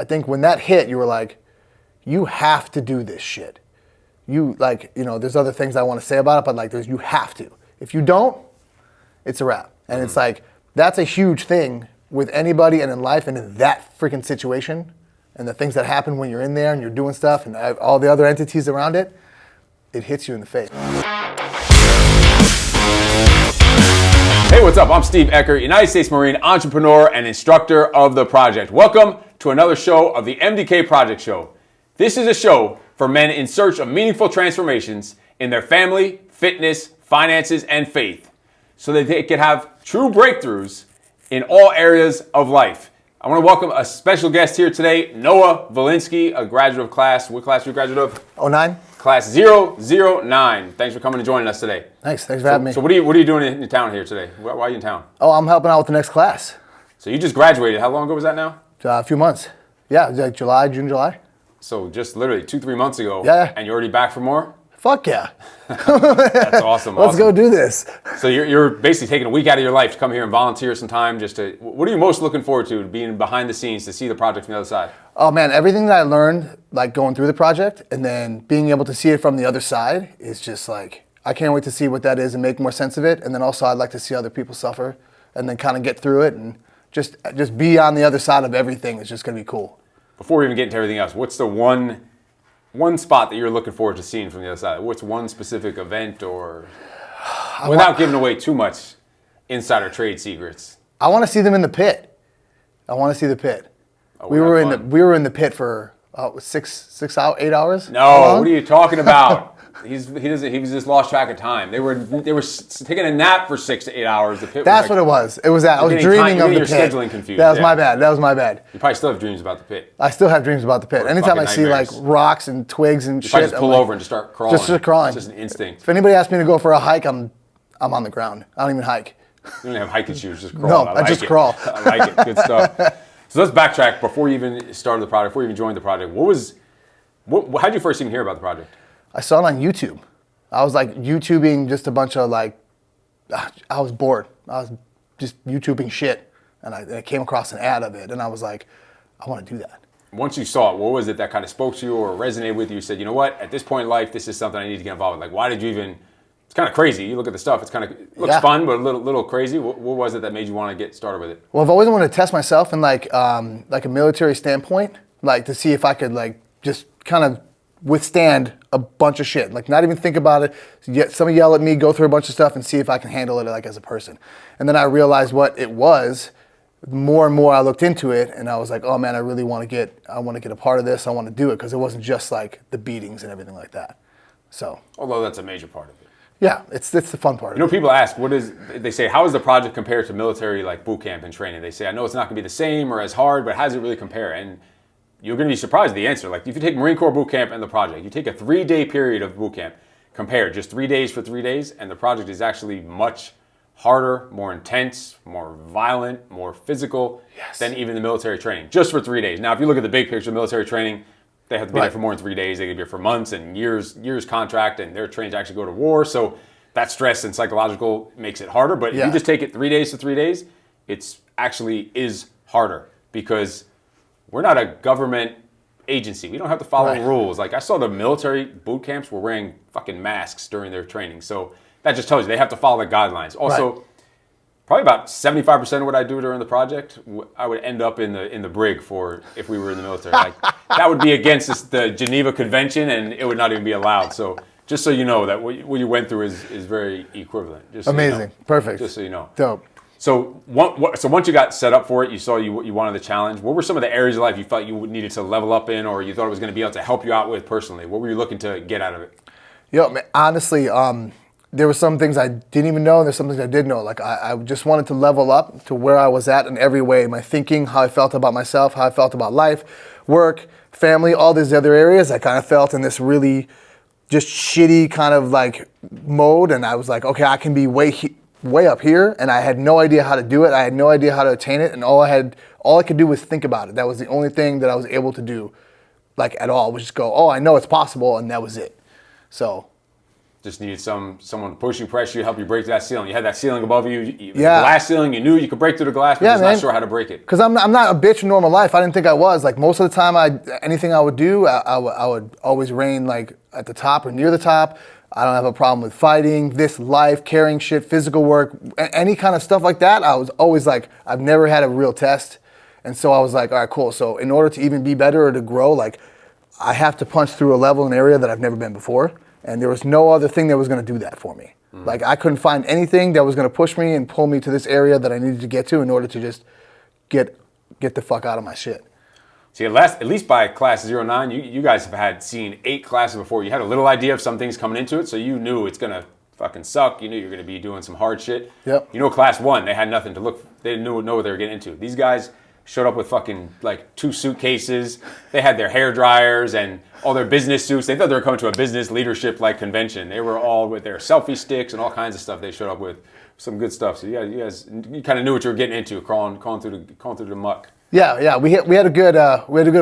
I think when that hit, you were like, you have to do this shit. You like, there's other things I want to say about it, but like you have to. If you don't, it's a wrap. And it's like, that's a huge thing with anybody and in life and in that freaking situation and the things that happen when you're in there and you're doing stuff and all the other entities around it, it hits you in the face. Hey, what's up? I'm Steve Eckert, United States Marine entrepreneur and instructor of the project. Welcome to another show of the MDK Project Show. This is a show for men in search of meaningful transformations in their family, fitness, finances, and faith, so that they can have true breakthroughs in all areas of life. I want to welcome a special guest here today, Noah Valinsky, a graduate of class. What class are you a graduate of? 09. Class 009. Thanks for coming and joining us today. Thanks for having me. So what are you doing in town here today? Why are you in town? Oh, I'm helping out with the next class. So you just graduated. How long ago was that now? A few months. Yeah, like June, July. So just literally 2-3 months ago. Yeah. And you're already back for more? Fuck yeah. That's awesome. Let's go do this. So you're basically taking a week out of your life to come here and volunteer some time just to, what are you most looking forward to being behind the scenes to see the project from the other side? Oh man, everything that I learned like going through the project and then being able to see it from the other side is just like, I can't wait to see what that is and make more sense of it. And then also I'd like to see other people suffer and then kind of get through it and just be on the other side of everything is just gonna be cool. Before we even get into everything else, what's the one spot that you're looking forward to seeing from the other side? What's one specific event or, without giving away too much insider trade secrets? I want to see them in the pit. I want to see the pit. Oh, we were in the pit for 8 hours. No, what are you talking about? He just lost track of time. They were taking a nap for 6 to 8 hours. The pit. That's what it was. It was that I was dreaming of the pit. Your scheduling confused. That was my bad. That was my bad. You probably still have dreams about the pit. I still have dreams about the pit. Anytime I see like rocks and twigs and shit, just pull over and just start crawling. Just crawling. It's just an instinct. If anybody asks me to go for a hike, I'm on the ground. I don't even hike. You don't even have hiking shoes. Just crawl. No, I just crawl. I like it. Good stuff. So let's backtrack before you even started the project. Before you even joined the project, how did you first even hear about the project? I saw it on YouTube. I was like YouTubing just a bunch of like, I was bored. I was just YouTubing shit. And I came across an ad of it and I was like, I want to do that. Once you saw it, what was it that kind of spoke to you or resonated with you? You said, you know what, at this point in life, this is something I need to get involved with. Like, why did you even, it's kind of crazy. You look at the stuff, it looks fun, but a little crazy. What was it that made you want to get started with it? Well, I've always wanted to test myself in like a military standpoint, like to see if I could like just kind of withstand a bunch of shit, like not even think about it. Somebody yell at me, go through a bunch of stuff and see if I can handle it like as a person. And then I realized what it was. More and more I looked into it and I was like, oh man, I really want to get a part of this. I want to do it because it wasn't just like the beatings and everything like that. So, although that's a major part of it. Yeah, it's the fun part. You know, people ask, they say, how is the project compared to military like boot camp and training? They say, I know it's not going to be the same or as hard, but how does it really compare? And you're going to be surprised at the answer. Like if you take Marine Corps boot camp and the project, you take a 3-day period of boot camp, compare just 3 days for 3 days, and the project is actually much harder, more intense, more violent, more physical than even the military training, just for 3 days. Now, if you look at the big picture of military training, they have to be there for more than 3 days. They could be there for months and years contract, and they're trained to actually go to war. So that stress and psychological makes it harder. But if you just take it 3 days to 3 days, it's actually is harder because we're not a government agency. We don't have to follow rules. Like I saw the military boot camps were wearing fucking masks during their training. So that just tells you they have to follow the guidelines. Also, probably about 75% of what I do during the project, I would end up in the brig for if we were in the military. Like that would be against the Geneva Convention, and it would not even be allowed. So just so you know that what you went through is very equivalent. Just so amazing, you know. Perfect. Just so you know. Dope. So once you got set up for it, you saw you wanted the challenge. What were some of the areas of life you felt you needed to level up in, or you thought it was going to be able to help you out with personally? What were you looking to get out of it? Yo, man, honestly, there were some things I didn't even know, and there's some things I did know. Like I just wanted to level up to where I was at in every way. My thinking, how I felt about myself, how I felt about life, work, family, all these other areas. I kind of felt in this really just shitty kind of like mode, and I was like, okay, I can be way up here, and I had no idea how to do it. I had no idea how to attain it, and all I could do was think about it. That was the only thing that I was able to do, like at all, was just go, oh, I know it's possible, and that was it. So Just needed someone to push you, press you, help you break that ceiling. You had that ceiling above you, Yeah. the glass ceiling. You knew you could break through the glass, but Yeah, just man. not sure how to break it. Because I'm not a bitch in normal life. I didn't think I was. Like most of the time, anything I would do, I would always reign like at the top or near the top. I don't have a problem with fighting, this life, carrying shit, physical work, any kind of stuff like that. I was always like, I've never had a real test. And so I was like, all right, cool. So in order to even be better or to grow, like I have to punch through a level, an area that I've never been before. And there was no other thing that was going to do that for me. Like I couldn't find anything that was going to push me and pull me to this area that I needed to get to in order to just get the fuck out of my shit. See, at least by class 09, you guys have seen 8 classes before. You had a little idea of some things coming into it, so you knew it's going to fucking suck. You knew you were going to be doing some hard shit. Yep. You know, class 1, they had nothing to look. They didn't know what they were getting into. These guys showed up with fucking like 2 suitcases. They had their hair dryers and all their business suits. They thought they were coming to a business leadership like convention. They were all with their selfie sticks and all kinds of stuff. They showed up with some good stuff. So you kind of knew what you were getting into, crawling through the muck. Yeah. We had a good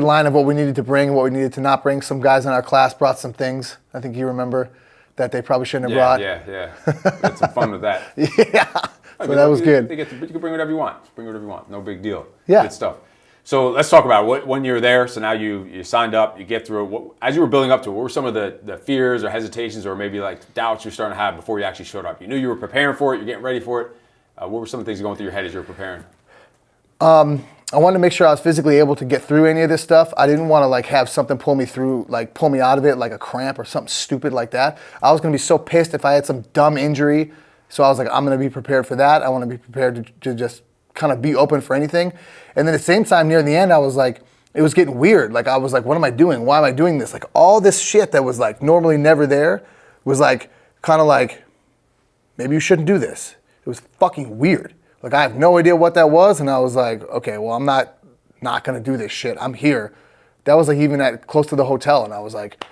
line of what we needed to bring and what we needed to not bring. Some guys in our class brought some things. I think you remember that they probably shouldn't have brought. Yeah. Had some fun with that. Yeah. So that was good. You can bring whatever you want. Bring whatever you want. No big deal. Yeah. Good stuff. So let's talk about it. When you're there, so now you signed up, you get through it. As you were building up to it, what were some of the fears or hesitations or maybe like doubts you're starting to have before you actually showed up? You knew you were preparing for it, you're getting ready for it. What were some of the things going through your head as you were preparing? I wanted to make sure I was physically able to get through any of this stuff. I didn't want to like have something pull me through, like pull me out of it, like a cramp or something stupid like that. I was going to be so pissed if I had some dumb injury. So I was like, I'm going to be prepared for that. I want to be prepared to just kind of be open for anything. And then at the same time, near the end, I was like, it was getting weird. Like I was like, what am I doing? Why am I doing this? Like all this shit that was like normally never there was like, kind of like, maybe you shouldn't do this. It was fucking weird. Like I have no idea what that was, and I was like, okay, well I'm not gonna do this shit. I'm here. That was like even at close to the hotel, and I was like,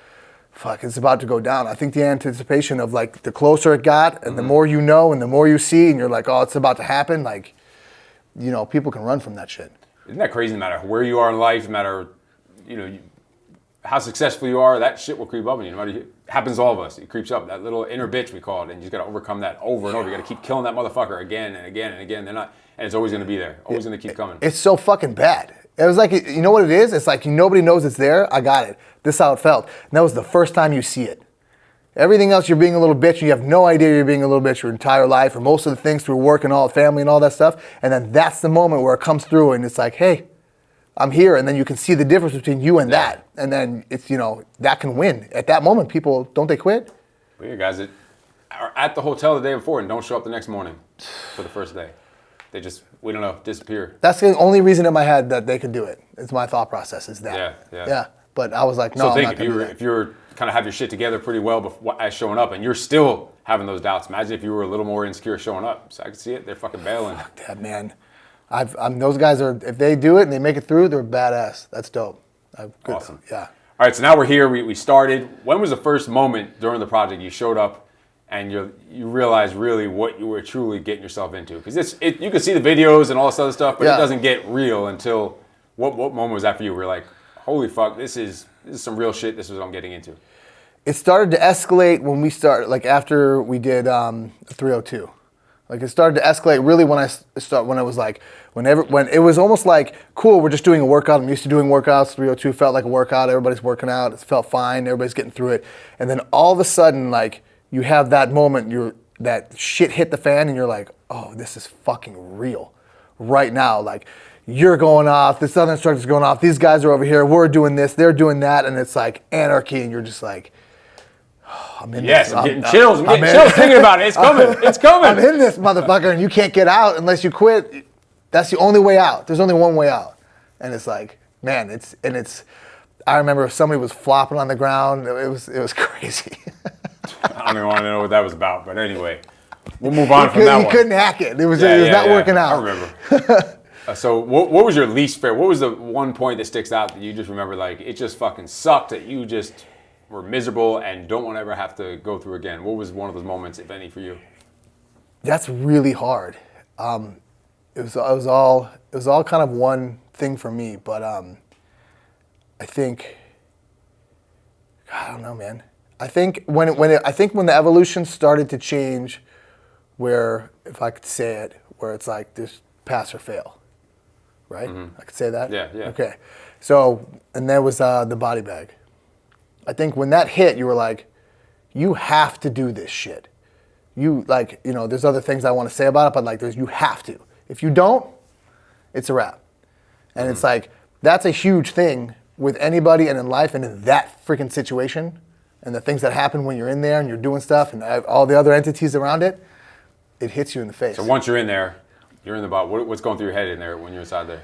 fuck, it's about to go down. I think the anticipation of like the closer it got, and the more you know, and the more you see, and you're like, oh, it's about to happen. Like, you know, people can run from that shit. Isn't that crazy? No matter where you are in life, no matter how successful you are, that shit will creep up on you. No matter, it happens to all of us. It creeps up. That little inner bitch, we call it, and you just got to overcome that over and over. You got to keep killing that motherfucker again and again and again. And it's always going to be there. Always going to keep coming. It's so fucking bad. It was like, you know what it is? It's like nobody knows it's there. I got it. This is how it felt. And that was the first time you see it. Everything else, you're being a little bitch, and you have no idea you're being a little bitch your entire life, or most of the things through work and all family and all that stuff. And then that's the moment where it comes through, and it's like, hey, I'm here, and then you can see the difference between you and that, and then it's that can win at that moment. People don't they quit? But you guys that are at the hotel the day before and don't show up the next morning for the first day, they just disappear. That's the only reason in my head that they could do it. It's my thought process is that. Yeah. But I was like, no. So I'm not if you're kind of have your shit together pretty well as showing up, and you're still having those doubts. Imagine if you were a little more insecure showing up. So I can see it. They're fucking bailing. Fuck that, man. Those guys are, if they do it and they make it through, they're badass. That's dope. Awesome. Yeah. All right, so now we're here. We started. When was the first moment during the project you showed up and you realized really what you were truly getting yourself into? Because you can see the videos and all this other stuff, but it doesn't get real until what moment was that for you? We're like, holy fuck, this is some real shit. This is what I'm getting into. It started to escalate when we started, like after we did 302. Like it started to escalate really when it was like, when it was almost like, cool, we're just doing a workout. I'm used to doing workouts. 302 felt like a workout. Everybody's working out. It felt fine. Everybody's getting through it. And then all of a sudden, like you have that moment, that shit hit the fan and you're like, oh, this is fucking real right now. Like you're going off, this other instructor's going off, these guys are over here, we're doing this, they're doing that. And it's like anarchy. And you're just like, I'm in this. I'm getting chills. I'm getting chills thinking about it. It's coming. It's coming. I'm in this motherfucker, and you can't get out unless you quit. That's the only way out. There's only one way out. And it's like, man, I remember if somebody was flopping on the ground, it was crazy. I don't even want to know what that was about, but anyway, we'll move on from that one. You couldn't hack it. It was not working out. I remember. So what was your least favorite? What was the one point that sticks out that you just remember, like, it just fucking sucked that you just were miserable and don't want to ever have to go through again? What was one of those moments, if any, for you? That's really hard. It was all kind of one thing for me, but I think, God, I don't know, man. I think when the evolution started to change, where, if I could say it, where it's like this pass or fail, right? I could say that? Yeah, yeah. Okay. So, and there was the body bag. I think when that hit, you were like, you have to do this shit. You, like, you know, there's other things I want to say about it, but like, you have to. If you don't, it's a wrap. And it's like, that's a huge thing with anybody and in life and in that freaking situation and the things that happen when you're in there and you're doing stuff and all the other entities around it, it hits you in the face. So once you're in there, you're in the bot. What's going through your head in there when you're inside there?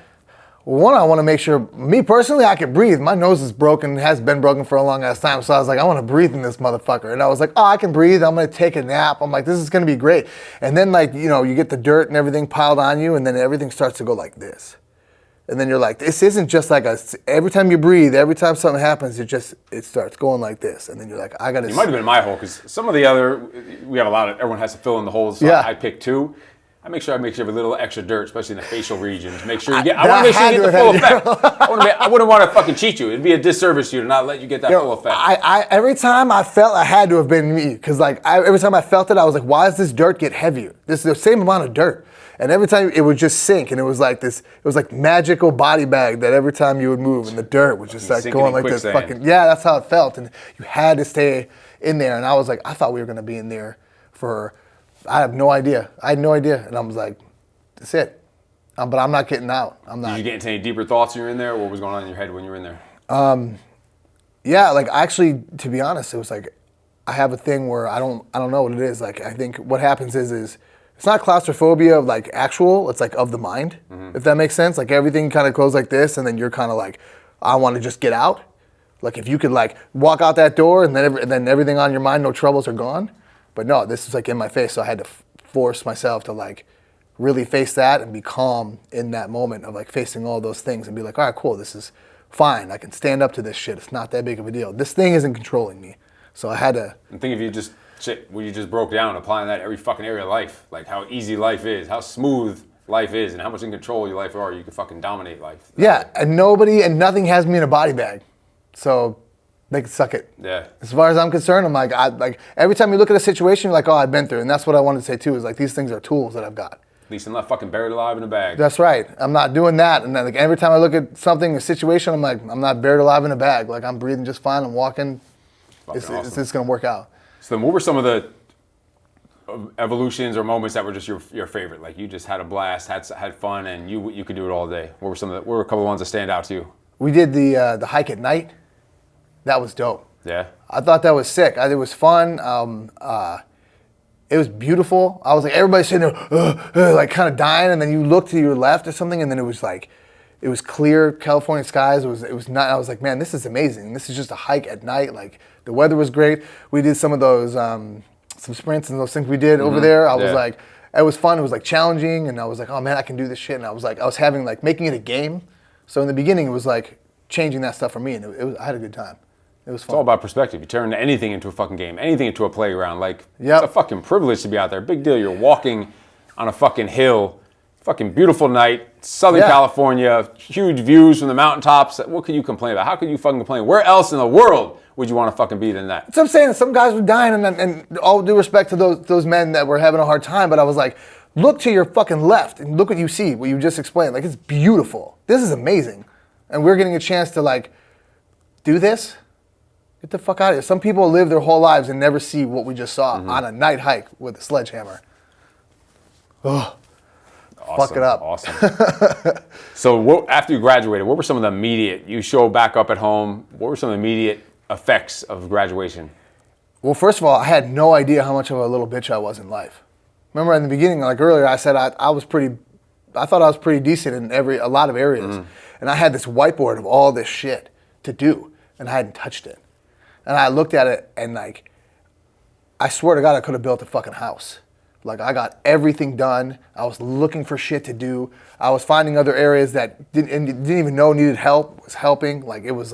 Well, one, I want to make sure, me personally, I can breathe. My nose is broken, has been broken for a long ass time. So I was like, I want to breathe in this motherfucker. And I was like, oh, I can breathe. I'm going to take a nap. I'm like, this is going to be great. And then, like, you know, you get the dirt and everything piled on you, and then everything starts to go like this. And then you're like, this isn't just like every time you breathe, every time something happens, it starts going like this. And then you're like, I got to. You might have been in my hole, because some of the other, we have a lot of, everyone has to fill in the holes. So Yeah. I pick two. I make sure you have a little extra dirt, especially in the facial regions. Make sure you get. I want to make sure you get the full effect. I wouldn't want to fucking cheat you. It'd be a disservice to you to not let you get that full effect. Every time I felt, I had to have been me, because like every time I felt it, I was like, why does this dirt get heavier? This is the same amount of dirt, and every time it would just sink, and it was like this. It was like magical body bag that every time you would move, and the dirt was just like going like this fucking. Yeah, that's how it felt, and you had to stay in there. And I was like, I thought we were gonna be in there for. I have no idea. I had no idea. And I was like, that's it. But I'm not getting out. I'm not. Did you get into any deeper thoughts when you were in there? What was going on in your head when you were in there? Yeah, like actually, to be honest, it was like, I have a thing where I don't know what it is. Like, I think what happens is it's not claustrophobia of like actual, it's like of the mind, if that makes sense. Like everything kind of goes like this, and then you're kind of like, I want to just get out. Like if you could like walk out that door and then everything on your mind, no troubles are gone. But no, this is like in my face, so I had to force myself to like really face that and be calm in that moment of like facing all those things and be like, all right, cool, this is fine. I can stand up to this shit. It's not that big of a deal. This thing isn't controlling me. So I had to. And think if you just when you just broke down, applying that to every fucking area of life, like how easy life is, how smooth life is, and how much in control your life are. You can fucking dominate life. Yeah, and nothing has me in a body bag, so. They can suck it. Yeah. As far as I'm concerned, I'm like, every time you look at a situation, you're like, oh, I've been through. And that's what I wanted to say too, is like, these things are tools that I've got. At least I'm not fucking buried alive in a bag. That's right. I'm not doing that. And then like every time I look at something, a situation, I'm like, I'm not buried alive in a bag. Like I'm breathing just fine. I'm walking. It's going to work out. So then what were some of the evolutions or moments that were just your favorite? Like you just had a blast, had fun, and you could do it all day. What were a couple of ones that stand out to you? We did the hike at night. That was dope. Yeah. I thought that was sick. It was fun. It was beautiful. I was like, everybody's sitting there, like kind of dying, and then you look to your left or something, and then it was like, it was clear California skies. It was not. I was like, man, this is amazing. This is just a hike at night. Like the weather was great. We did some of those, some sprints and those things we did over there. I was like, it was fun. It was like challenging, and I was like, oh man, I can do this shit. And I was having like making it a game. So in the beginning, it was like changing that stuff for me, and I had a good time. It was fun. It's all about perspective. You turn anything into a fucking game, anything into a playground. Like, Yep. It's a fucking privilege to be out there. Big deal. You're walking on a fucking hill. Fucking beautiful night. Southern California. Huge views from the mountaintops. What could you complain about? How could you fucking complain? Where else in the world would you want to fucking be than that? That's what I'm saying. Some guys were dying, and all due respect to those men that were having a hard time, but I was like, look to your fucking left and look what you see, what you just explained. Like, it's beautiful. This is amazing. And we're getting a chance to, like, do this. Get the fuck out of here. Some people live their whole lives and never see what we just saw on a night hike with a sledgehammer. Oh, Awesome, fuck it up. Awesome. So after you graduated, what were some of the immediate, you show back up at home, what were some immediate effects of graduation? Well, first of all, I had no idea how much of a little bitch I was in life. Remember in the beginning, like earlier, I said I thought I was pretty decent in a lot of areas. And I had this whiteboard of all this shit to do, and I hadn't touched it. And I looked at it, and like, I swear to God, I could have built a fucking house. Like, I got everything done. I was looking for shit to do. I was finding other areas that didn't even know needed help, was helping. Like, it was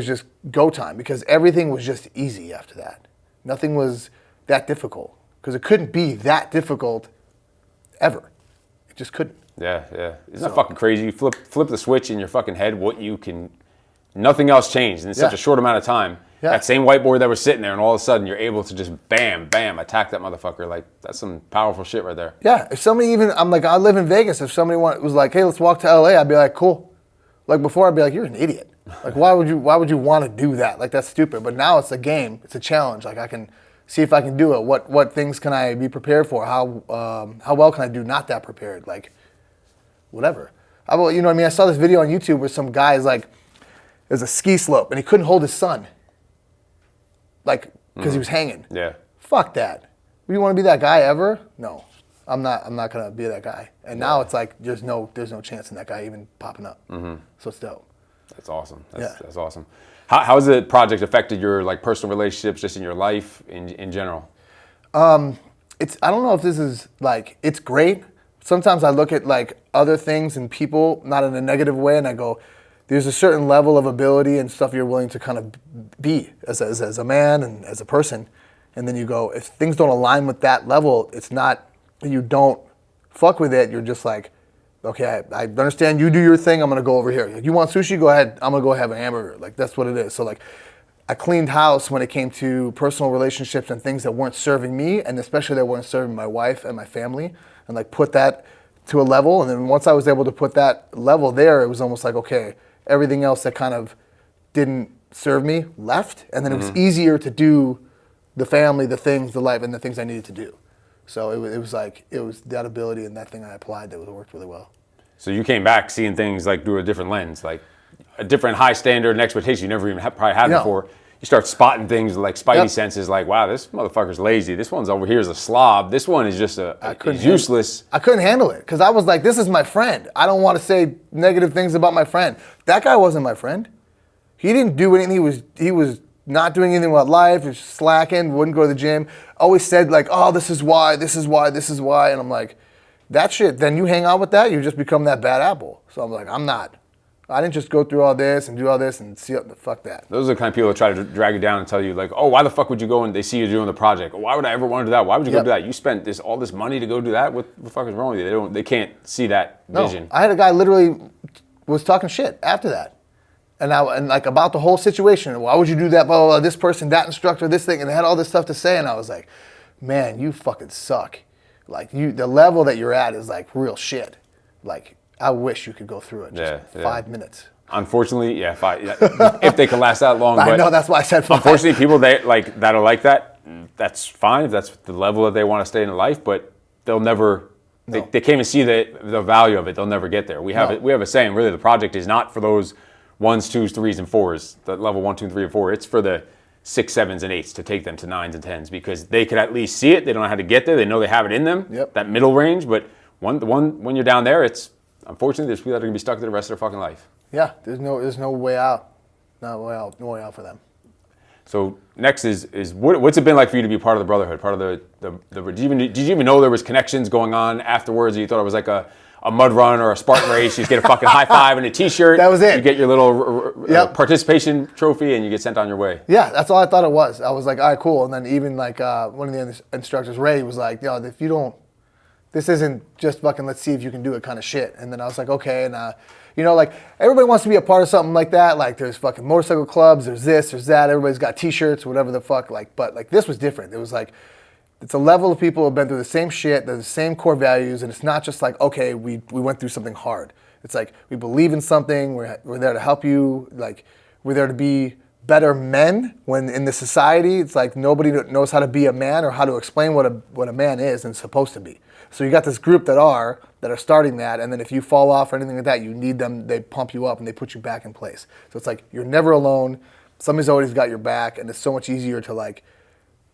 just go time, because everything was just easy after that. Nothing was that difficult, because it couldn't be that difficult ever. It just couldn't. Yeah. Isn't that fucking crazy? You flip the switch in your fucking head, nothing else changed in such a short amount of time. Yeah. That same whiteboard that was sitting there, and all of a sudden you're able to just bam, bam, attack that motherfucker. Like, that's some powerful shit right there. Yeah, if somebody I'm like, I live in Vegas. If somebody was like, hey, let's walk to LA, I'd be like, cool. Like before, I'd be like, you're an idiot. Like, why would you want to do that? Like, that's stupid. But now it's a game. It's a challenge. Like, I can see if I can do it. What things can I be prepared for? How well can I do not that prepared? Like, whatever. You know what I mean? I saw this video on YouTube where some guy's like, there's a ski slope, and he couldn't hold his son. Like, because he was hanging. Yeah. Fuck that. You want to be that guy ever? No. I'm not gonna be that guy. And now it's like there's no chance in that guy even popping up. So it's dope. That's awesome. That's awesome. How has the project affected your like personal relationships, just in your life in general? I don't know if this is like, it's great. Sometimes I look at like other things and people, not in a negative way, and I go, there's a certain level of ability and stuff you're willing to kind of be as a man and as a person. And then you go, if things don't align with that level, it's not that you don't fuck with it. You're just like, okay, I understand you do your thing. I'm going to go over here. Like, you want sushi? Go ahead. I'm going to go have a hamburger. Like, that's what it is. So like, I cleaned house when it came to personal relationships and things that weren't serving me, and especially that weren't serving my wife and my family, and like put that to a level. And then once I was able to put that level there, it was almost like, okay, everything else that kind of didn't serve me left. And then it was easier to do the family, the things, the life, and the things I needed to do. So it was that ability and that thing I applied that worked really well. So you came back seeing things like through a different lens, like a different high standard and expectation you never even probably had before. You start spotting things like spidey senses, like, wow, this motherfucker's lazy. This one's over here is a slob. This one is just useless. I couldn't handle it because I was like, this is my friend. I don't want to say negative things about my friend. That guy wasn't my friend. He didn't do anything. He was not doing anything about life. He was slacking, wouldn't go to the gym. Always said like, oh, this is why. And I'm like, that shit, then you hang out with that, you just become that bad apple. So I'm like, I didn't just go through all this and do all this and see, fuck that. Those are the kind of people that try to drag you down and tell you like, oh, why the fuck would you go and they see you doing the project? Why would I ever want to do that? Why would you go do that? You spent all this money to go do that? What the fuck is wrong with you? They can't see that vision. I had a guy literally was talking shit after that. And like about the whole situation. Why would you do that? Blah, blah, blah, this person, that instructor, this thing, and they had all this stuff to say, and I was like, man, you fucking suck. Like the level that you're at is like real shit. Like, I wish you could go through it. Just 5 minutes. Unfortunately, if they can last that long. I know, that's why I said 5. Unfortunately, people that are like that, that's fine if that's the level that they want to stay in life, but they'll never, they can't even see the value of it. They'll never get there. We have a saying, really, the project is not for those 1s, 2s, 3s, and 4s, the level 1, 2, 3, and 4. It's for the 6, 7s, and 8s to take them to 9s and 10s because they could at least see it. They don't know how to get there. They know they have it in them, that middle range, but when you're down there, unfortunately, there's people that are going to be stuck there the rest of their fucking life. Yeah, there's no way out. No way out for them. So next is what's it been like for you to be part of the Brotherhood? Part of did you even know there was connections going on afterwards? Or you thought it was like a mud run or a Spartan race? You get a fucking high five and a T-shirt. That was it. You get your little participation trophy and you get sent on your way. Yeah, that's all I thought it was. I was like, all right, cool. And then even like one of the instructors, Ray, was like, if you don't, this isn't just fucking let's see if you can do it kind of shit. And then I was like, okay. And, like everybody wants to be a part of something like that. Like there's fucking motorcycle clubs, there's this, there's that. Everybody's got T-shirts, whatever the fuck. Like, but like this was different. It was like, it's a level of people who have been through the same shit, the same core values. And it's not just like, okay, we went through something hard. It's like, we believe in something. We're there to help you. Like, we're there to be better men when in the society, it's like nobody knows how to be a man or how to explain what a man is and supposed to be. So you got this group that are starting that, and then if you fall off or anything like that, you need them, they pump you up and they put you back in place. So it's like you're never alone. Somebody's always got your back, and it's so much easier to like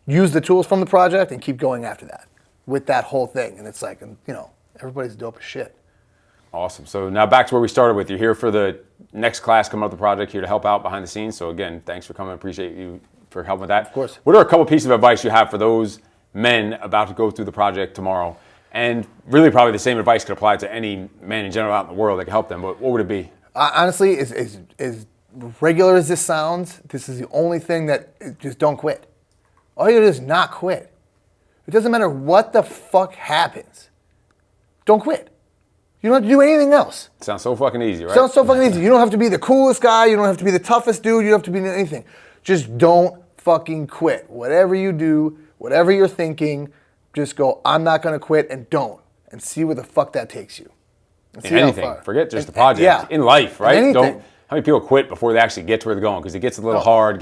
use the tools from the project and keep going after that with that whole thing. And it's like, everybody's dope as shit. Awesome. So now back to where we started with. You're here for the next class coming up the project, here to help out behind the scenes. So again, thanks for coming. Appreciate you for helping with that. Of course. What are a couple pieces of advice you have for those men about to go through the project tomorrow? And really probably the same advice could apply to any man in general out in the world that can help them. But what would it be? Honestly, as regular as this sounds, this is the only thing that just don't quit. All you do is not quit. It doesn't matter what the fuck happens. Don't quit. You don't have to do anything else. Sounds so fucking easy, right? Sounds so fucking easy. You don't have to be the coolest guy. You don't have to be the toughest dude. You don't have to be anything. Just don't fucking quit. Whatever you do, whatever you're thinking, just go, I'm not going to quit, and don't. And see where the fuck that takes you. In anything. Forget just the project. Yeah. In life, right? Don't. How many people quit before they actually get to where they're going? Because it gets a little hard,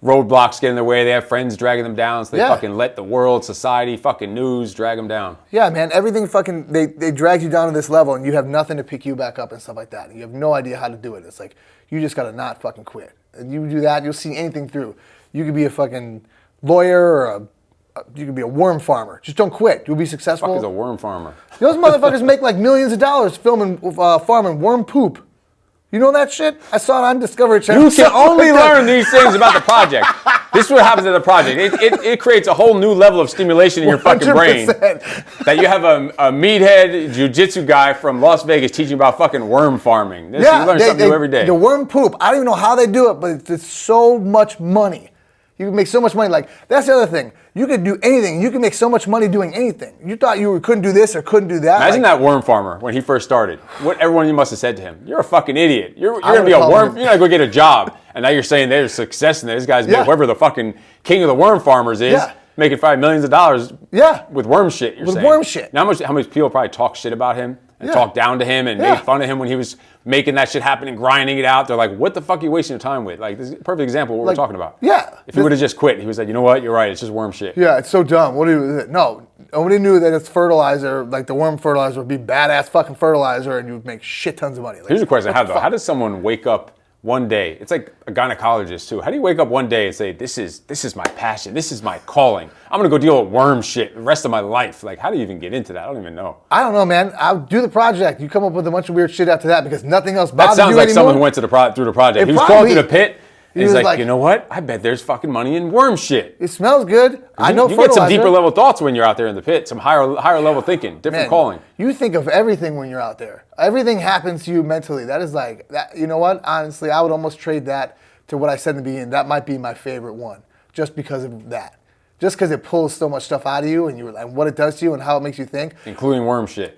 roadblocks get in their way. They have friends dragging them down, so they fucking let the world, society, fucking news drag them down. Yeah, man. Everything fucking, they drag you down to this level, and you have nothing to pick you back up and stuff like that. And you have no idea how to do it. It's like, you just got to not fucking quit. And you do that, you'll see anything through. You could be a fucking lawyer or you could be a worm farmer. Just don't quit. You'll be successful. What the fuck is a worm farmer? Those motherfuckers make like millions of dollars farming worm poop. You know that shit? I saw it on Discovery Channel. You can only learn these things about the project. This is what happens at the project. It creates a whole new level of stimulation in your fucking brain. 100%. That you have a meathead jiu-jitsu guy from Las Vegas teaching about fucking worm farming. You learn something new every day. The worm poop, I don't even know how they do it, but it's so much money. You can make so much money. Like, that's the other thing. You could do anything. You can make so much money doing anything. You thought you couldn't do this or couldn't do that. Imagine that worm farmer when he first started. What everyone you must have said to him, you're a fucking idiot. You're going to be a worm. You're going to go get a job. And now you're saying there's success in there. This guy's whoever the fucking king of the worm farmers is, making $5 million with worm shit, you're saying. With worm shit. Now how much people probably talk shit about him and talk down to him and made fun of him when he was making that shit happen and grinding it out. They're like, what the fuck are you wasting your time with? Like, this is a perfect example of what we're talking about. Yeah. If he would have just quit, he was like, you know what, you're right, it's just worm shit. Yeah, it's so dumb. No, nobody knew that it's fertilizer, like the worm fertilizer would be badass fucking fertilizer and you would make shit tons of money. Like, here's a question I have though. How does someone wake up one day? It's like a gynecologist too. How do you wake up one day and say, this is my passion, this is my calling. I'm gonna go deal with worm shit the rest of my life. Like, how do you even get into that? I don't even know. I don't know, man. I'll do the project. You come up with a bunch of weird shit after that because nothing else bothers you anymore. That sounds like anymore. someone who went through the project. He was crawling through the pit. And he's like, you know what? I bet there's fucking money in worm shit. It smells good. I know you get some deeper level thoughts when you're out there in the pit, some higher level thinking, different calling. You think of everything when you're out there. Everything happens to you mentally. That is like, that. You know what? Honestly, I would almost trade that to what I said in the beginning. That might be my favorite one, just because of that. Just because it pulls so much stuff out of you and what it does to you and how it makes you think. Including worm shit.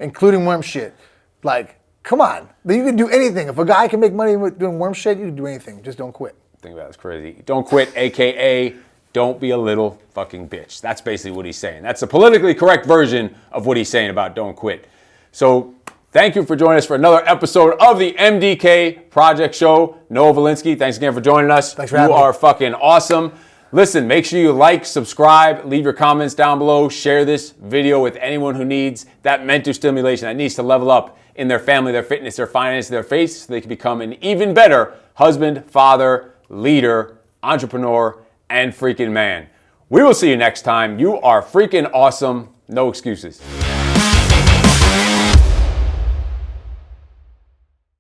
Like, come on. You can do anything. If a guy can make money with doing worm shit, you can do anything. Just don't quit. Think about it, it's crazy. Don't quit, AKA don't be a little fucking bitch. That's basically what he's saying. That's the politically correct version of what he's saying about don't quit. So thank you for joining us for another episode of the MDK Project Show. Noah Valinsky, thanks again for joining us. Thanks for having me. You are fucking awesome. Listen, make sure you like, subscribe, leave your comments down below, share this video with anyone who needs that mental stimulation, that needs to level up in their family, their fitness, their finances, their faith, so they can become an even better husband, father, leader, entrepreneur, and freaking man. We will see you next time. You are freaking awesome. No excuses.